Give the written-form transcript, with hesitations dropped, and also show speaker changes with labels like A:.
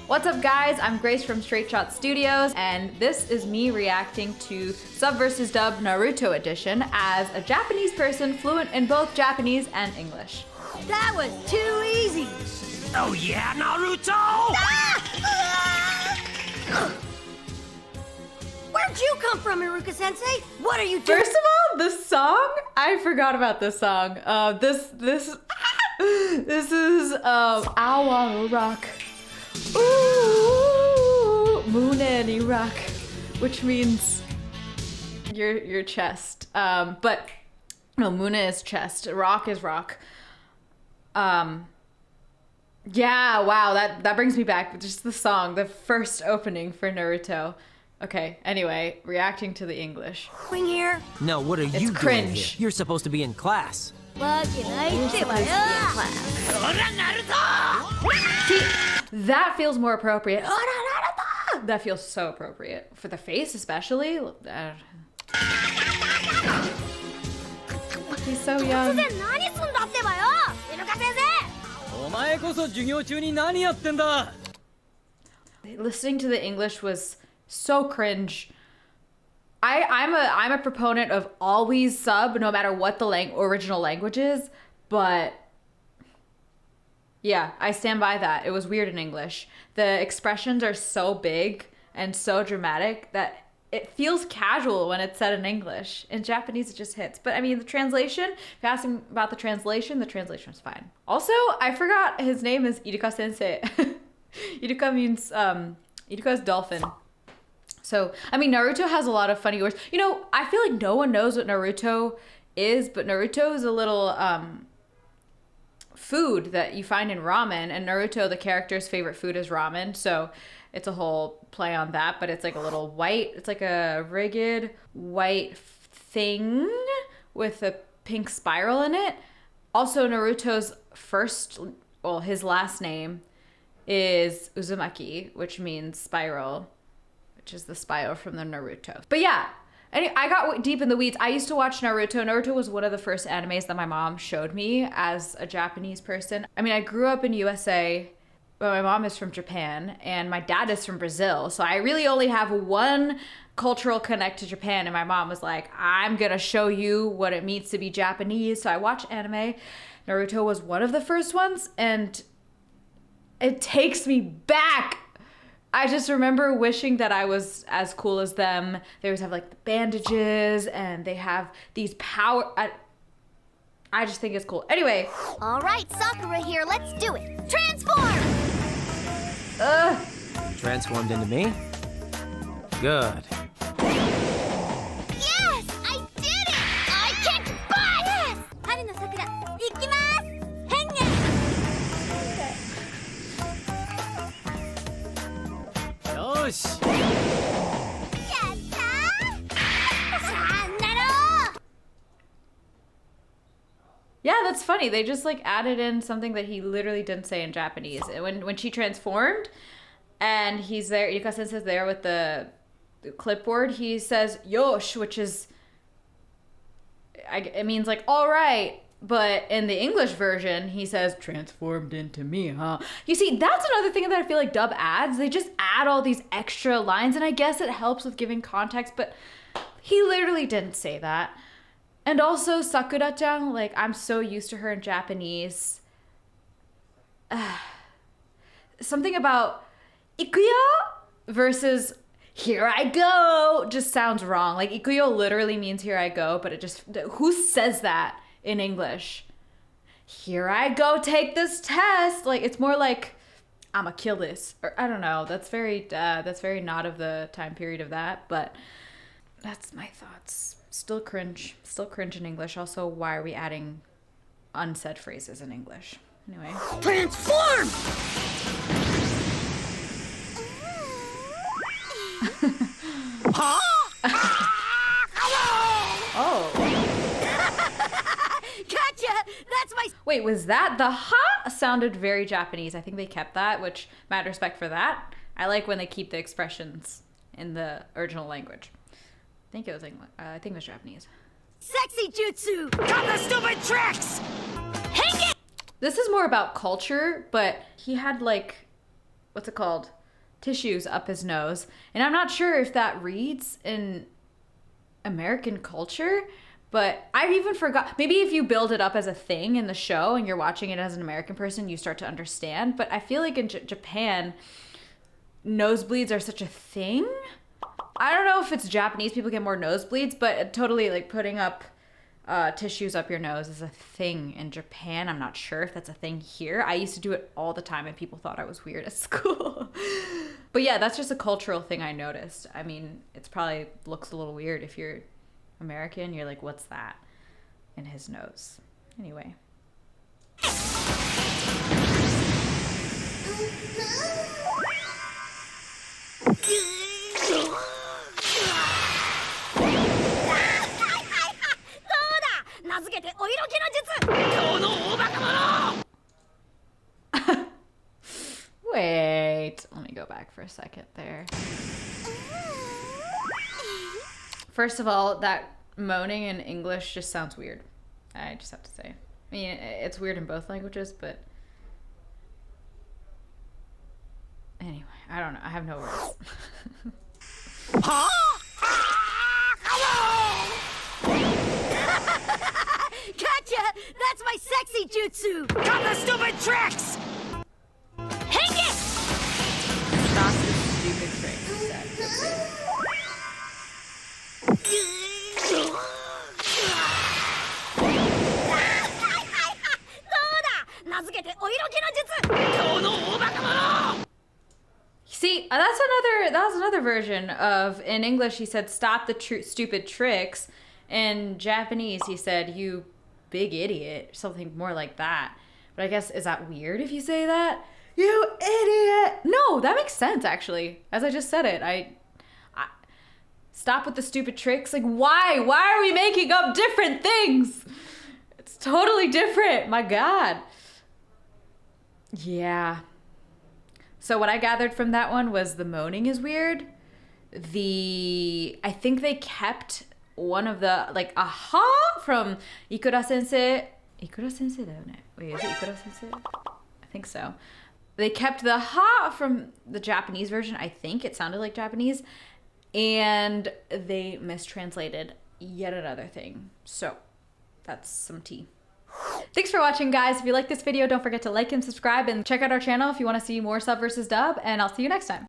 A: What's up guys, I'm Grace from Straight Shot Studios, and this is me reacting to Sub vs. Dub Naruto edition as a Japanese person fluent in both Japanese and English.
B: That was too easy!
C: Oh yeah, Naruto!
B: Where'd you come from, Iruka Sensei? What are you doing?
A: First of all, this song, I forgot about this song. This is I Wanna Rock. Ooh, Moon and Iraq, which means your chest. But no, Muna is chest. Rock is rock. Yeah, wow, that brings me back. Just the song, the first opening for Naruto. Okay, anyway, reacting to the English.
B: Swing here.
C: No, what are you doing
A: cringe.
C: here? You're supposed to be in class.
A: See, that feels more appropriate. That feels so appropriate. For the face, especially. He's so young. Listening to the English was so cringe. I'm a proponent of always sub, no matter what the original language is, but yeah, I stand by that. It was weird in English. The expressions are so big and so dramatic that it feels casual when it's said in English. In Japanese, it just hits. But I mean, the translation, if you're asking about the translation was fine. Also, I forgot his name is Iruka Sensei. Iruka means, Iruka is dolphin. So, I mean, Naruto has a lot of funny words. You know, I feel like no one knows what Naruto is, but Naruto is a little food that you find in ramen, and Naruto, the character's favorite food is ramen, so it's a whole play on that, but it's like a little white, it's like a rigid white thing with a pink spiral in it. Also, Naruto's his last name is Uzumaki, which means spiral, which is the spiral from the Naruto. But yeah, I got deep in the weeds. I used to watch Naruto. Naruto was one of the first animes that my mom showed me as a Japanese person. I mean, I grew up in USA, but my mom is from Japan and my dad is from Brazil. So I really only have one cultural connect to Japan. And my mom was like, I'm gonna show you what it means to be Japanese. So I watched anime. Naruto was one of the first ones, and it takes me back. I just remember wishing that I was as cool as them. They always have like the bandages and they have these power. I just think it's cool. Anyway.
B: All right, Sakura here. Let's do it. Transform!
C: Transformed into me? Good.
B: Yes! I did it! I kicked butt! Yes! Haru no Sakura, ikimasu! Hengen!
A: Yeah, that's funny. They just like added in something that he literally didn't say in Japanese. When she transformed and he's there, Iruka Sensei's there with the clipboard, he says yosh, which is, it means like all right. But in the English version, he says, transformed into me, huh? You see, that's another thing that I feel like dub adds. They just add all these extra lines, and I guess it helps with giving context, but he literally didn't say that. And also, Sakura-chan, like, I'm so used to her in Japanese. Something about ikuyo versus here I go just sounds wrong. Like, ikuyo literally means here I go, but it just, who says that in English? Here I go, take this test. Like, it's more like I'ma kill this, or I don't know. That's very not of the time period of that, but that's my thoughts. Still cringe in English. Also, why are we adding unsaid phrases in English? Anyway,
B: Transform!
C: Huh?
A: oh.
B: Gotcha! That's my...
A: Wait, was that the ha sounded very Japanese? I think they kept that, which mad respect for that. I like when they keep the expressions in the original language. I think it was English. I think it was Japanese.
B: Sexy jutsu!
C: Cut the stupid tricks!
B: Hang it!
A: This is more about culture, but he had like what's it called? Tissues up his nose. And I'm not sure if that reads in American culture, but I even forgot. Maybe if you build it up as a thing in the show and you're watching it as an American person, you start to understand. But I feel like in Japan, nosebleeds are such a thing. I don't know if it's Japanese people get more nosebleeds, but totally like putting up tissues up your nose is a thing in Japan. I'm not sure if that's a thing here. I used to do it all the time and people thought I was weird at school. But yeah, that's just a cultural thing I noticed. I mean, it's probably looks a little weird if you're American. You're like, what's that in his nose? Anyway. Wait, let me go back for a second there. First of all, that moaning in English just sounds weird. I just have to say. I mean, it's weird in both languages, but anyway, I don't know. I have no words.
B: Gotcha! That's my sexy jutsu!
C: Cut the stupid tricks!
B: Hang it!
A: Stop this stupid trick, he said. See, that was another version of, in English he said, stop the stupid tricks. In Japanese he said, you big idiot, something more like that. But I guess, is that weird if you say that? You idiot! No, that makes sense actually. As I just said it, I stop with the stupid tricks. Like, why? Why are we making up different things? It's totally different. My God. Yeah. So what I gathered from that one was the moaning is weird. I think they kept one of the, like, aha from Iruka Sensei. Iruka Sensei da yo ne? Wait, is it Iruka Sensei? I think so. They kept the ha from the Japanese version. I think it sounded like Japanese. And they mistranslated yet another thing. So that's some tea. Thanks for watching, guys. If you like this video, don't forget to like and subscribe and check out our channel if you want to see more sub versus dub. And I'll see you next time.